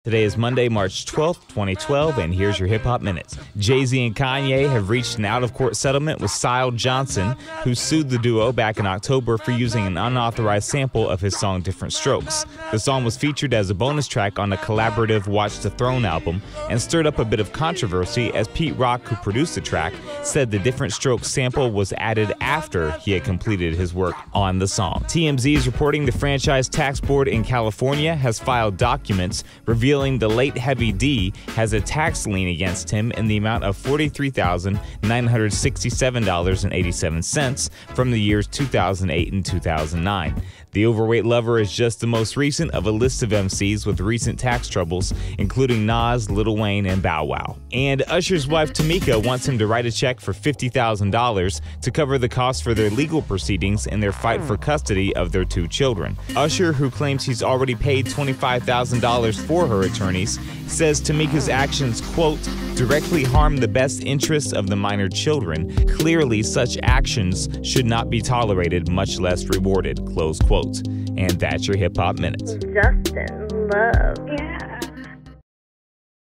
Today is Monday, March 12th, 2012, and here's your Hip Hop Minutes. Jay-Z and Kanye have reached an out-of-court settlement with Syle Johnson, who sued the duo back in October for using an unauthorized sample of his song Different Strokes. The song was featured as a bonus track on the collaborative Watch the Throne album and stirred up a bit of controversy as Pete Rock, who produced the track, said the Different Strokes sample was added after he had completed his work on the song. TMZ is reporting the Franchise Tax Board in California has filed documents revealing the late Heavy D has a tax lien against him in the amount of $43,967.87 from the years 2008 and 2009. The Overweight Lover is just the most recent of a list of MCs with recent tax troubles, including Nas, Lil Wayne, and Bow Wow. And Usher's wife Tamika wants him to write a check for $50,000 to cover the cost for their legal proceedings in their fight for custody of their two children. Usher, who claims he's already paid $25,000 for her attorneys, says Tamika's actions, quote, directly harm the best interests of the minor children. Clearly, such actions should not be tolerated, much less rewarded, close quote. And that's your Hip Hop Minute. Justin Love. Yeah.